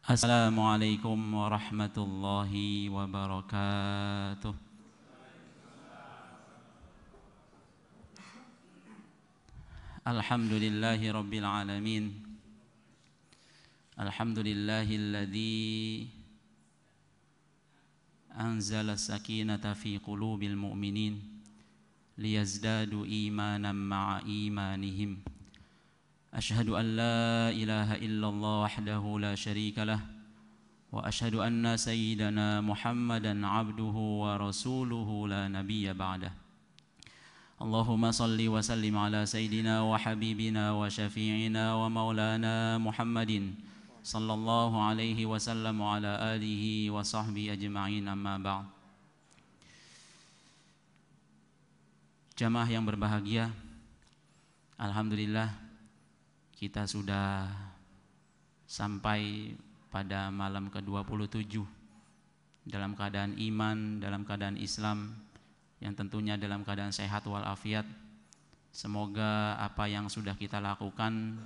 Assalamualaikum warahmatullahi wabarakatuh. Alhamdulillahi rabbil alamin. Alhamdulillahilladzi anzala sakinata fi qulubil mu'minin liyazdadu imanan ma'a imanihim. Ashhadu an la ilaha illallah wahdahu la syarika lah wa ashhadu anna sayyidana Muhammadan abduhu wa rasuluhu la nabiyya ba'dah. Allahumma salli wa sallim ala sayyidina wa habibina wa syafi'ina wa maulana Muhammadin sallallahu alaihi wasallam wa ala alihi wa sahbihi ajma'in, amma ba'd. Jamaah yang berbahagia, alhamdulillah kita sudah sampai pada malam ke-27 dalam keadaan iman, dalam keadaan Islam, yang tentunya dalam keadaan sehat walafiat. Semoga apa yang sudah kita lakukan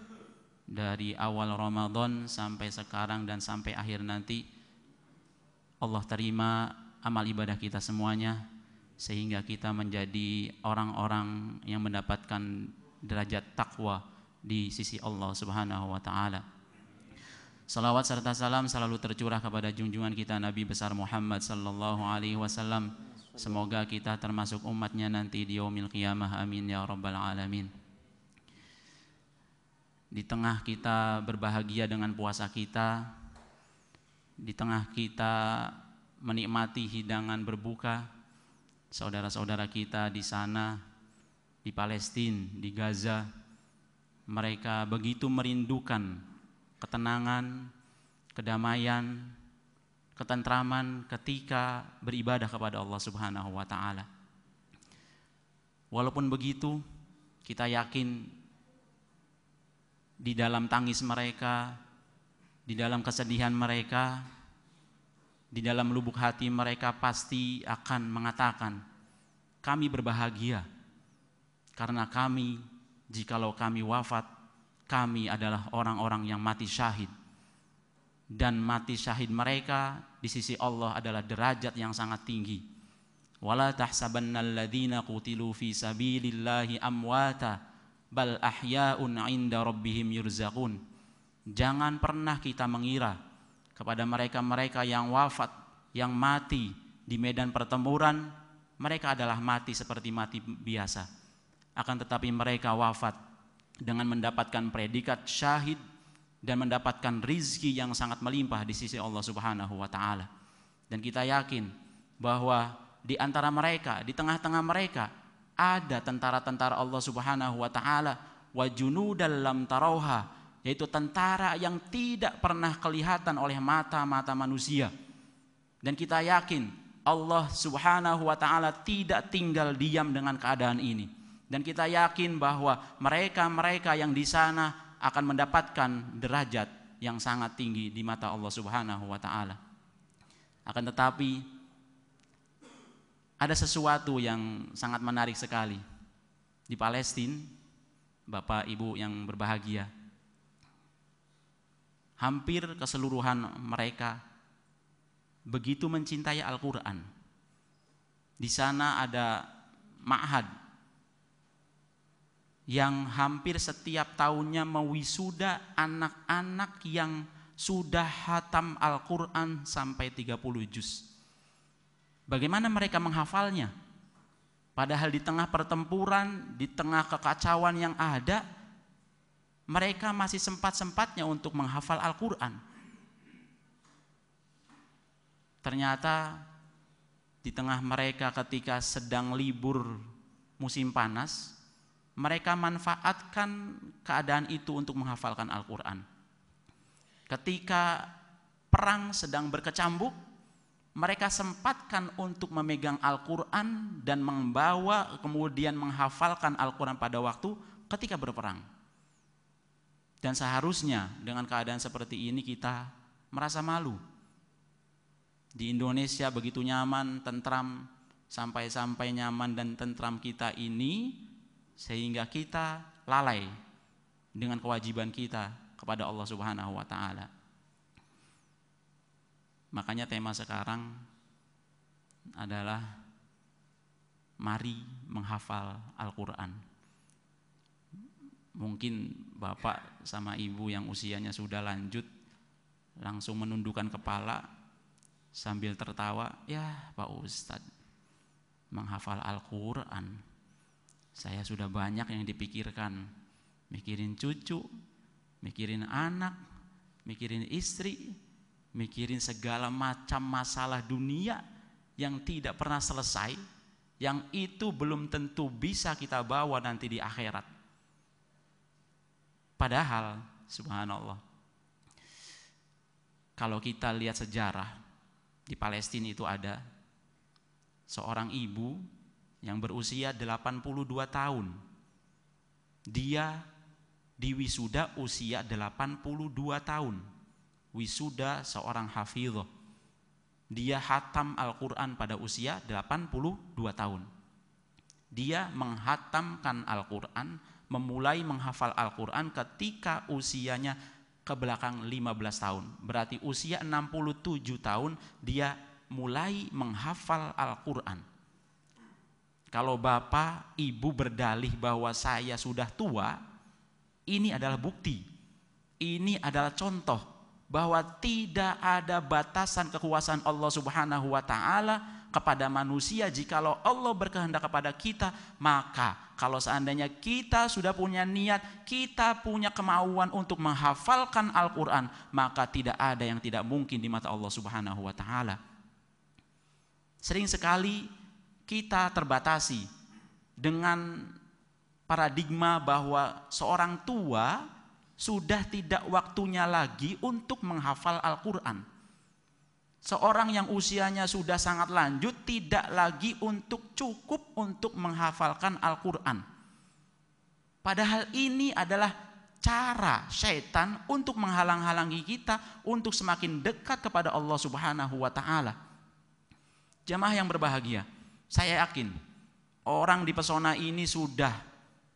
dari awal Ramadan sampai sekarang dan sampai akhir nanti, Allah terima amal ibadah kita semuanya, sehingga kita menjadi orang-orang yang mendapatkan derajat takwa di sisi Allah Subhanahu wa taala. Salawat serta salam selalu tercurah kepada junjungan kita Nabi besar Muhammad sallallahu alaihi wasallam. Semoga kita termasuk umatnya nanti di yaumil qiyamah, amin ya rabbal alamin. Di tengah kita berbahagia dengan puasa kita, di tengah kita menikmati hidangan berbuka, saudara-saudara kita di sana, di Palestina, di Gaza, mereka begitu merindukan ketenangan, kedamaian, ketentraman ketika beribadah kepada Allah Subhanahu wa taala. Walaupun begitu, kita yakin di dalam tangis mereka, di dalam kesedihan mereka, di dalam lubuk hati mereka pasti akan mengatakan, kami berbahagia karena kami, jikalau kami wafat, kami adalah orang-orang yang mati syahid. Dan mati syahid mereka di sisi Allah adalah derajat yang sangat tinggi. Wala tahsabannal ladzina qutilu fi sabilillahi amwata bal ahya'un 'inda rabbihim yurzaqun. Jangan pernah kita mengira kepada mereka-mereka yang wafat, yang mati di medan pertempuran, mereka adalah mati seperti mati biasa. Akan tetapi mereka wafat dengan mendapatkan predikat syahid dan mendapatkan rizki yang sangat melimpah di sisi Allah Subhanahu wa taala. Dan kita yakin bahwa di antara mereka, di tengah-tengah mereka ada tentara-tentara Allah Subhanahu wa taala, wa junudal lam tarauha, yaitu tentara yang tidak pernah kelihatan oleh mata-mata manusia. Dan kita yakin Allah Subhanahu wa taala tidak tinggal diam dengan keadaan ini. Dan kita yakin bahwa mereka-mereka yang di sana akan mendapatkan derajat yang sangat tinggi di mata Allah Subhanahu wa taala. Akan tetapi ada sesuatu yang sangat menarik sekali di Palestina, Bapak Ibu yang berbahagia. Hampir keseluruhan mereka begitu mencintai Al-Qur'an. Di sana ada ma'had yang hampir setiap tahunnya mewisuda anak-anak yang sudah hatam Al-Quran sampai 30 juz. Bagaimana mereka menghafalnya? Padahal di tengah pertempuran, di tengah kekacauan yang ada, mereka masih sempat-sempatnya untuk menghafal Al-Quran. Ternyata di tengah mereka ketika sedang libur musim panas, mereka manfaatkan keadaan itu untuk menghafalkan Al-Quran. Ketika perang sedang berkecambuk, mereka sempatkan untuk memegang Al-Quran dan membawa kemudian menghafalkan Al-Quran pada waktu ketika berperang. Dan seharusnya dengan keadaan seperti ini kita merasa malu. Di Indonesia begitu nyaman, tentram, sampai-sampai nyaman dan tentram kita ini, sehingga kita lalai dengan kewajiban kita kepada Allah Subhanahu wa taala. Makanya tema sekarang adalah mari menghafal Al-Quran. Mungkin bapak sama ibu yang usianya sudah lanjut langsung menundukkan kepala sambil tertawa, ya Pak Ustadz menghafal Al-Quran, saya sudah banyak yang dipikirkan, mikirin cucu, mikirin anak, mikirin istri, mikirin segala macam masalah dunia yang tidak pernah selesai, yang itu belum tentu bisa kita bawa nanti di akhirat. Padahal subhanallah, kalau kita lihat sejarah di Palestina itu ada seorang ibu yang berusia 82 tahun. Dia diwisuda usia 82 tahun. Wisuda seorang hafidh. Dia hatam Al-Quran pada usia 82 tahun. Dia menghatamkan Al-Quran, memulai menghafal Al-Quran ketika usianya ke belakang 15 tahun. Berarti usia 67 tahun dia mulai menghafal Al-Quran. Kalau bapak, ibu berdalih bahwa saya sudah tua, ini adalah bukti. Ini adalah contoh bahwa tidak ada batasan kekuasaan Allah Subhanahu wa taala kepada manusia. Jikalau Allah berkehendak kepada kita, maka kalau seandainya kita sudah punya niat, kita punya kemauan untuk menghafalkan Al-Quran, maka tidak ada yang tidak mungkin di mata Allah Subhanahu wa taala. Sering sekali kita terbatasi dengan paradigma bahwa seorang tua sudah tidak waktunya lagi untuk menghafal Al-Quran. Seorang yang usianya sudah sangat lanjut tidak lagi cukup untuk menghafalkan Al-Quran. Padahal ini adalah cara syaitan untuk menghalang-halangi kita untuk semakin dekat kepada Allah Subhanahu wa taala. Jamaah yang berbahagia, saya yakin orang di pesona ini sudah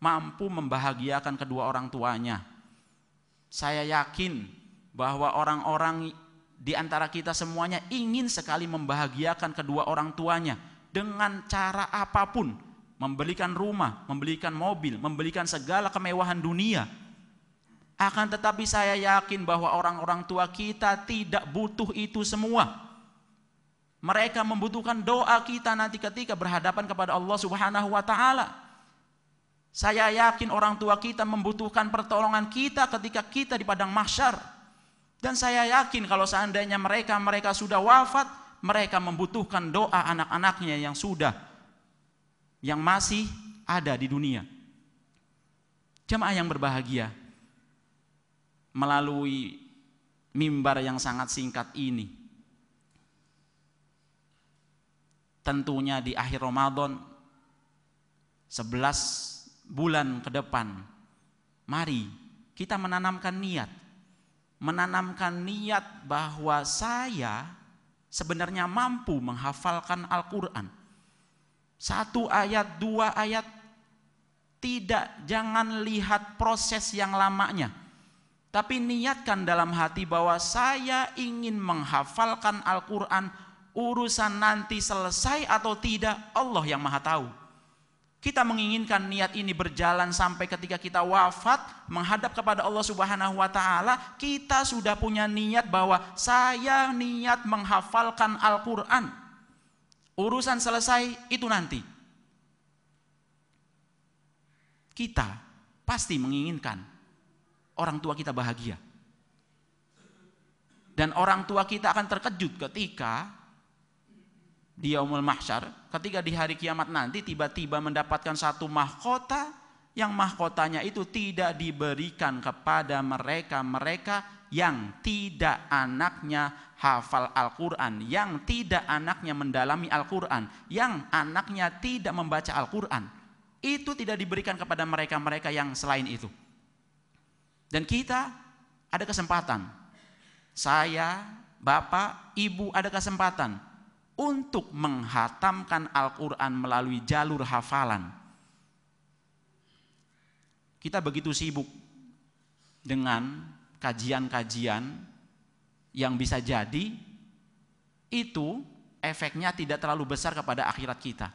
mampu membahagiakan kedua orang tuanya. Saya yakin bahwa orang-orang di antara kita semuanya ingin sekali membahagiakan kedua orang tuanya dengan cara apapun, membelikan rumah, membelikan mobil, membelikan segala kemewahan dunia. Akan tetapi saya yakin bahwa orang-orang tua kita tidak butuh itu semua. Mereka membutuhkan doa kita nanti ketika berhadapan kepada Allah Subhanahu wa taala. Saya yakin orang tua kita membutuhkan pertolongan kita ketika kita di padang mahsyar. Dan saya yakin kalau seandainya mereka sudah wafat, mereka membutuhkan doa anak-anaknya yang masih ada di dunia. Jemaah yang berbahagia, melalui mimbar yang sangat singkat ini, tentunya di akhir Ramadan 11 bulan ke depan, mari kita menanamkan niat bahwa saya sebenarnya mampu menghafalkan Al-Quran. 1 ayat, 2 ayat, jangan lihat proses yang lamanya, tapi niatkan dalam hati bahwa saya ingin menghafalkan Al-Quran. Urusan nanti selesai atau tidak, Allah yang maha tahu. Kita menginginkan niat ini berjalan sampai ketika kita wafat menghadap kepada Allah Subhanahu wa taala, kita sudah punya niat bahwa saya niat menghafalkan Al-Qur'an. Urusan selesai itu nanti. Kita pasti menginginkan orang tua kita bahagia. Dan orang tua kita akan terkejut ketika di yaumul mahsyar, ketika di hari kiamat nanti tiba-tiba mendapatkan satu mahkota yang mahkotanya itu tidak diberikan kepada mereka yang tidak anaknya hafal Al-Quran, yang tidak anaknya mendalami Al-Quran, yang anaknya tidak membaca Al-Quran. Itu tidak diberikan kepada mereka yang selain itu. Dan kita ada kesempatan, saya, bapak, ibu ada kesempatan untuk menghatamkan Al-Quran melalui jalur hafalan. Kita begitu sibuk dengan kajian-kajian yang bisa jadi itu efeknya tidak terlalu besar kepada akhirat kita.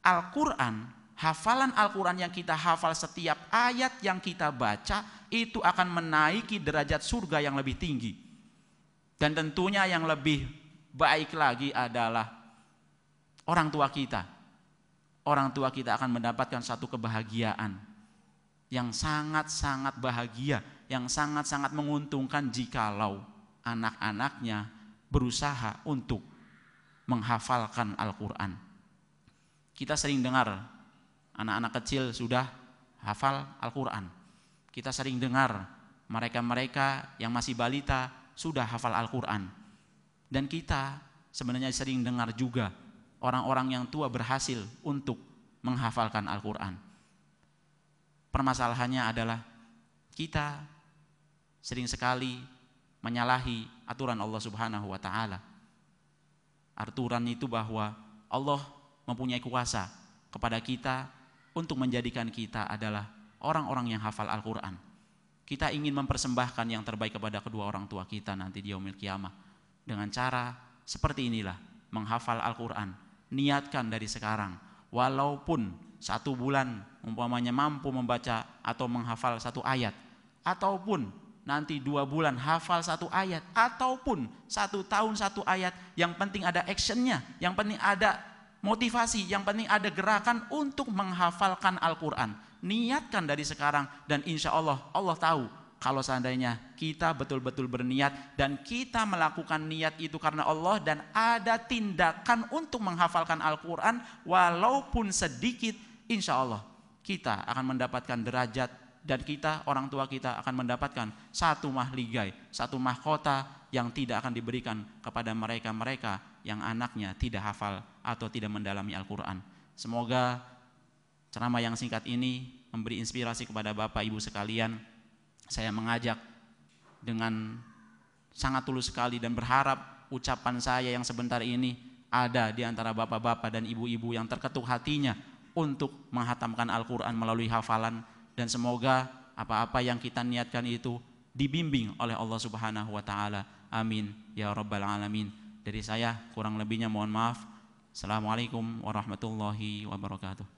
Al-Quran, hafalan Al-Quran yang kita hafal, setiap ayat yang kita baca itu akan menaiki derajat surga yang lebih tinggi. Dan tentunya yang lebih baik lagi adalah orang tua kita. Orang tua kita akan mendapatkan satu kebahagiaan yang sangat-sangat bahagia, yang sangat-sangat menguntungkan jikalau anak-anaknya berusaha untuk menghafalkan Al-Quran. Kita sering dengar anak-anak kecil sudah hafal Al-Quran. Kita sering dengar mereka-mereka yang masih balita sudah hafal Al-Quran. Dan kita sebenarnya sering dengar juga orang-orang yang tua berhasil untuk menghafalkan Al-Quran. Permasalahannya adalah kita sering sekali menyalahi aturan Allah Subhanahu wa ta'ala. Aturan itu bahwa Allah mempunyai kuasa kepada kita untuk menjadikan kita adalah orang-orang yang hafal Al-Quran. Kita ingin mempersembahkan yang terbaik kepada kedua orang tua kita nanti di yaumil qiyamah dengan cara seperti inilah, menghafal Al-Quran. Niatkan dari sekarang, walaupun 1 bulan umpamanya mampu membaca atau menghafal 1 ayat, ataupun nanti 2 bulan hafal 1 ayat, ataupun 1 tahun 1 ayat, yang penting ada actionnya, yang penting ada motivasi, yang penting ada gerakan untuk menghafalkan Al-Quran. Niatkan dari sekarang, dan insya Allah, Allah tahu kalau seandainya kita betul-betul berniat dan kita melakukan niat itu karena Allah, dan ada tindakan untuk menghafalkan Al-Quran walaupun sedikit, insya Allah kita akan mendapatkan derajat, dan kita, orang tua kita akan mendapatkan satu mahligai, satu mahkota yang tidak akan diberikan kepada mereka-mereka yang anaknya tidak hafal atau tidak mendalami Al-Quran. Semoga ceramah yang singkat ini memberi inspirasi kepada Bapak Ibu sekalian. Saya mengajak dengan sangat tulus sekali dan berharap ucapan saya yang sebentar ini ada di antara bapak-bapak dan ibu-ibu yang terketuk hatinya untuk menghatamkan Al-Quran melalui hafalan. Dan semoga apa-apa yang kita niatkan itu dibimbing oleh Allah Subhanahu wa ta'ala. Amin ya rabbal alamin. Dari saya kurang lebihnya mohon maaf. Assalamualaikum warahmatullahi wabarakatuh.